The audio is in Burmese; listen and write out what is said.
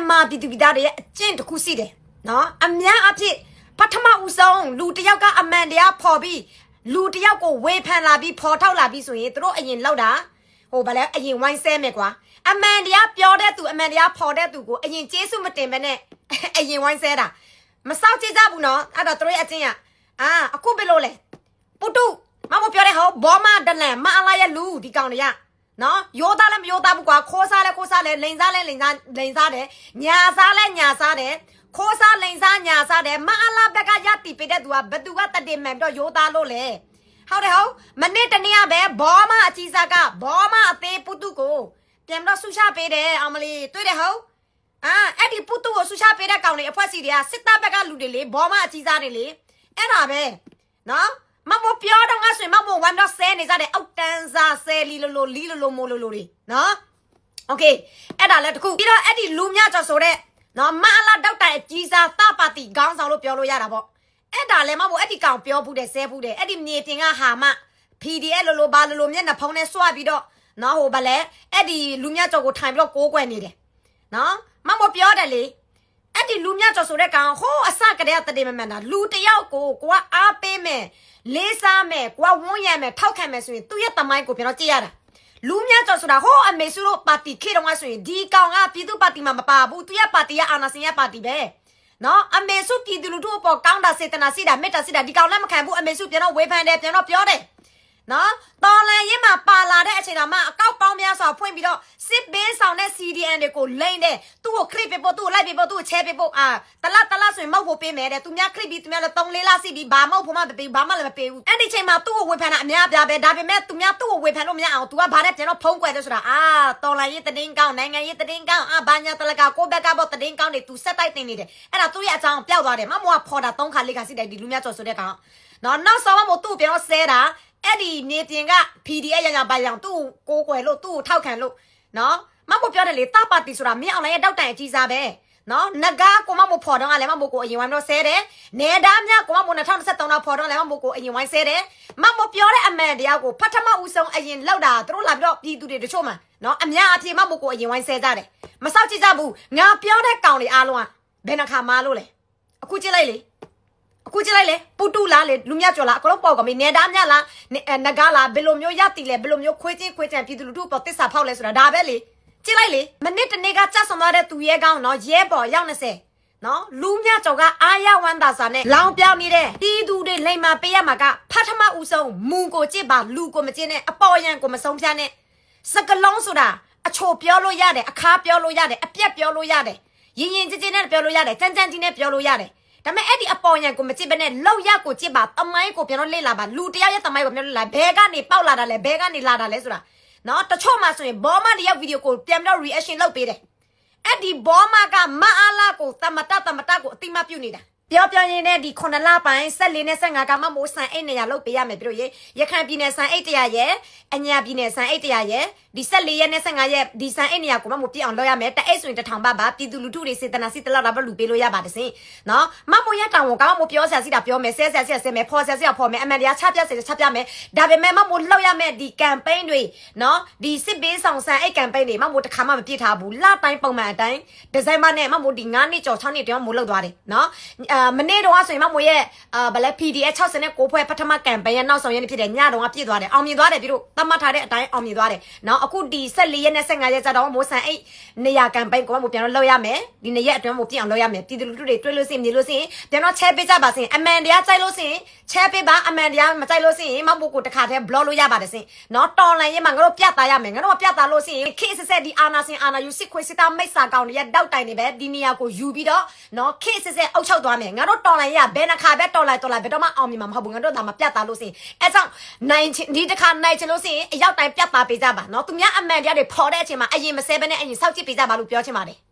မာပြည်သူပြည်သားတွေရဲ့အကျင့်တစ်ခုရှိတယ်နော်အများအဖြစ်ပထမဦးဆုံးလူတစ်ယောက်ကအမှန်တရားဖော်ပြီးလူတစ်ယောက်ကိုဝေဖန်လာပြီးဖော်ထုတ်လာပြီးဆိုရင်တို့အရင်လောက်တာဟိုဗလဲအရင်ဝိုင်းဆဲမယ်ကွာအမှန်တရားပြောတဲ့သူအမှန်တရားဖော်တဲ့သူကိုအရင်ကျေးဇူးမတင်ဘဲနဲ့အရင်ဝိုင်းဆဲတာမစောက်ကြည့်ကြဘူးနော်အဲ့တော့တို့ရဲ့အချင်းကအခုဘယ်လိုလဲပုတုမမပြောတဲ့ဟောဘောမဒလန်မအလာရဲ့လူဒီကောင်တွေကနော်ရိုးသားလည်းမရိုးသားဘူးကွာခိုးစားလည်းခိုးစားတယ်လိန်စားလည်းလိန်စားတယ်ညာစားလည်းညာစားတယ်ခိုးစားလိန်စားညာစားတယ်မအလာဘက်ကရတိပေးတဲ့သူကဘသူကတတိမှန်တော့ရိုးသားလို့လေဟုတ်တယ်ဟုတ်မနေ့တနေ့ကပဲဘောမအကြီးစားကဘောမအသေးပုတုကိုပြန်တော့ဆူချပေးတယ်အောင်မလီတွေ့တယ်ဟုတ်အဲ့ဒီပုတုကိုဆူချပေးတဲ့ကောင်တွေအဖွဲ့စီတွေကစစ်တပ်ဘက်ကလူတွေလေဘောမအကြီးစားတွေလေအဲ့ဒါပဲနော်မမပြောတော့ငါဆိုရင်မမဝမ်းတော့ဆဲနေကြတယ်အောက်တန်းစားဆဲလီလိုမိုလိုတွေနော်โอเคအဲ့ဒါလည်းတခုပြီးတော့အဲ့ဒီလူမြကျော်ဆိုတဲ့နော်မအလာတောက်တိုင်အကြီးစားသပါတီခေါင်းဆောင်လို့ပြောလို့ရတာပေါ့အဲ့ဒါလည်းမမအဲ့ဒီကောင်ပြောဘူးတယ်ဆဲဘူးတယ်အဲ့ဒီမြေပြင်ကဟာမ PDF လိုဘာလိုမျက်နှာဖုံးနဲ့စွာပြီးတော့နော်ဟိုဗလဲအဲ့ဒီလူမြကျော်ကိုထိုင်ပြီးတော့ကိုးကွယ်နေတယ်နော်မမပြောတယ်လေအဲ့ဒီလူမြကျော်ဆိုတဲ့ကောင်ဟိုအစကတည်းကတည်းမမှန်တာလူတယောက်ကိုကအားပေးမယ်လေးစားမယ်ကိုကဝန်းရမယ်ထောက်ခံမယ်ဆိုရင်သူ့ရဲ့တမိုင်းကိုပြန်တော့ကြည့်ရတာလူများကျော်ဆိုတာဟိုအမေစုတို့ပါတီခေတော့ကဆိုရင်ဒီကောင်ကပြည်သူပါတီမှာမပါဘူးသူရဲ့ပါတီကအာဏာရှင်ရဲ့ပါတီပဲနော်အမေစုပြည်သူလူထုအပေါ်ကောင်းတာစေတနာရှိတာမေတ္တာရှိတာဒီကောင်လည်းမခံဘူးအမေစုပြန်တော့ဝေဖန်တယ်ပြန်တော့ပြောတယ်နော်တော်လန်ရင်မှာပါလာတဲ့အချိန်တော့မှအကောက်ပေါင်းများစွာဖွင့်ပြီးတော့စစ်ဘေးဆောင်တဲ့ CDN တွေကိုလိမ့်တယ်သူ့ကိုခရစ်ပြဖို့သူ့ကိုလိုက်ပြဖို့သူ့ကိုချဲပြဖို့တလဆိုရင်မောက်ဖို့ပေးမယ်တဲ့သူများခရစ်ပြီးသူများလည်း3-4လစီပြီးဘာမောက်ဖို့မှမပေးဘာမှလည်းမပေးဘူးအဲ့ဒီချိန်မှာသူ့ကိုဝေဖန်တာအများအပြားပဲဒါပေမဲ့သူများသူ့ကိုဝေဖန်လို့မရအောင် तू ကဘာနဲ့ပြန်တော့ဖုံးကွယ်တယ်ဆိုတာတော်လန်ရင်တည်င်းကောင်းနိုင်ငံရေးတည်င်းကောင်းဘာညာတလကကိုဘက်ကပေါ့တည်င်းကောင်းတွေ तू ဆက်တိုက်တင်နေတယ်အဲ့ဒါသူ့ရဲ့အကြောင်းပျောက်သွားတယ်မမောကဖော်တာ3ခါ4ခါစီတိုက်ဒီလူများကျော်ဆိုတဲ့ကောင်နော်နောက်ဆုံးမသူ့ပြန်တော့ဆဲတာအဲ့ဒီမြေပြင်က PDF ရရပါရောင်သူ့ကိုကိုွယ်လို့သူ့ကိုထောက်ခံလို့နော်မမပြောတယ်လေတာပါတီဆိုတာမင်းအောင်လိုင်းရဲ့တောက်တိုင်အကြီးစားပဲနော်ငကားကိုမမဖော်တော့ကလည်းမမကိုအရင်ဝိုင်းတော့ဆဲတယ်နေသားများကိုမမ2023တော့ဖော်တော့လည်းမမကိုအရင်ဝိုင်းဆဲတယ်မမပြောတဲ့အမှန်တရားကိုပထမဦးဆုံးအရင်လောက်တာသူတို့လာပြီးတော့ပြည်သူတွေတချို့မှနော်အများအပြည့်မမကိုအရင်ဝိုင်းဆဲကြတယ်မစောက်ကြည့်ကြဘူးငါပြောတဲ့ကောင်တွေအားလုံးကဘယ်နှခါမှလို့လဲအခုကြည့်လိုက်လေအခုကြည့်လိုက်လေပုတုလားလေလူမြကျော်လားအကုန်လုံးပေါက်ကမေနေသားမြလားနဂါလားဘယ်လိုမျိုးရတိလဲဘယ်လိုမျိုးခွေးချင်းခွေးချံပြည်သူလူထုပေါ်တစ္ဆာဖောက်လဲဆိုတာဒါပဲလေကြည့်လိုက်လေမနစ်တနေ့ကကြဆုံသွားတဲ့သူရဲကောင်းနော်ရဲပေါ်ရောက်20နော်လူမြကျော်ကအာရဝန္တာစာနဲ့လောင်ပြောင်းနေတဲ့ပြည်သူတွေလိမ္မာပေးရမှာကဖထမဦးဆုံးမူကိုကြည့်ပါလူကိုမကြည့်နဲ့အပေါ်ရန်ကိုမဆုံးဖြတ်နဲ့စကလုံးဆိုတာအချိုပြောလို့ရတယ်အခါပြောလို့ရတယ်အပြက်ပြောလို့ရတယ်ရင်ရင်ကြည်ကြည်နဲ့ပြောလို့ရတယ်ကြမ်းကြမ်းကြီးနဲ့ပြောလို့ရတယ်ဒါပေမဲ့အဲ့ဒီအပေါ်ရန်ကိုမကြည့်ဘဲနဲ့လောက်ရကိုကြည့်ပါတမိုင်းကိုပြန်တော့လေ့လာပါလူတရားရဲ့တမိုင်းကိုပြန်လို့လာဘဲကနေပေါက်လာတာလဲဘဲကနေလာတာလဲဆိုတာနော်တချို့မှဆိုရင်ဘောမတယောက်ဗီဒီယိုကိုပြန်ပြီးတော့ reaction လုပ်ပေးတယ်အဲ့ဒီဘောမကမအားလာကိုတမတကိုအတိမပြုတ်နေတာပြောရင်လည်းဒီ9လပိုင်း14နဲ့15ကမှမိုးဆန်အိတ်နေရလောက်ပေးရမယ်ပြတို့ရေရခိုင်ပြည်နယ်ဆန်အိတ်100ရဲ့အညာပြည်နယ်ဆန်အိတ်100ရဲ့ဒီ14ရက်နဲ့15ရက်ဒီဆန်အိတ်နေရကိုမှမိုးပြအောင်လုပ်ရမယ်တအိတ်ဆိုရင်1000ပါပြည်သူလူထုတွေစေတနာစီတလောက်တော့လူပေးလို့ရပါတယ်စင်နော်မမိုးရတောင်ကမှမိုးပြောဆရာစီတာပြောမယ်ဆဲမယ်ဖော်ဆရာဖော်မယ်အမှန်တရားချပြမယ်ဒါပေမဲ့မမိုးလောက်ရမယ်ဒီ campaign တွေနော်ဒီစစ်ဘေးဆောင်ဆန်အိတ် campaign တွေမမိုးတစ်ခါမှမပြစ်ထားဘူးလတိုင်းပုံမှန်အတိုင်းဒီဇိုင်ဘာနဲ့မမိုးဒီ9နှစ်ကျော်6နှစ်တည်းမိုးလောက်သွားတယ်နော်မနေ့တော့ဆိုရင်မမိုးရဲ့ဗလဲ PDF 69ဖွဲ့ပထမ campaign ရဲ့နောက်ဆုံးရက်ဖြစ်တယ်ညတော့ပြည့်သွားတယ်အောင်မြင်သွားတယ်ပြီးတော့တတ်မှတ်ထားတဲ့အတိုင်းအောင်မြင်သွားတယ်နော်အခုဒီ14ရက်နဲ့15ရက်ကျတော့မိုးဆန်အိတ်နေရ campaign ကိုမိုးပြန်တော့လောက်ရမယ်ဒီနေ့ရက်အတွင်းမိုးပြန်အောင်လောက်ရမယ်ပြည်သူလူထုတွေတွေ့လို့စင်မြင်လို့စင်ပြန်တော့ share ပေးကြပါစင်အမှန်တရားကြိုက်လို့စင် share ပေးပါအမှန်တရားမကြိုက်လို့စင်မမိုးကိုတစ်ခါတည်း block လို့ရပါတယ်စင်နော်တော်လန်ရင်မှာငါတို့ပြသရမယ်ငါတို့ပြသလို့စင်ခေစဆက်ဒီအာနာစင်အာနာယူစစ်ခွေစစ်တာမိတ်စာကောင်တွေရတောက်တိုင်နေပဲဒီနေရာကိုယူပြီးတော့နော်ခေစဆက်အုပ်ချုပ်သွားမယ်ငါတို့တော်လန်ရဘယ်နှခါပဲတော်လိုက်ဘယ်တော့မှအောင်မြင်မှာမဟုတ်ဘူးငါတို့ဒါမှပြသလို့စင်အဲကြောင့်နိုင်ဒီတစ်ခါနိုင်ချင်လို့စင်အရောက်တိုင်းပြသပေးကြပါနော်သူများအမှန်တရားတွေဖော်တဲ့အချိန်မှာအရင်မဆဲဘဲနဲ့အရင်စောက်ကြည့်ပေးကြပါလို့ပြောချင်ပါတယ်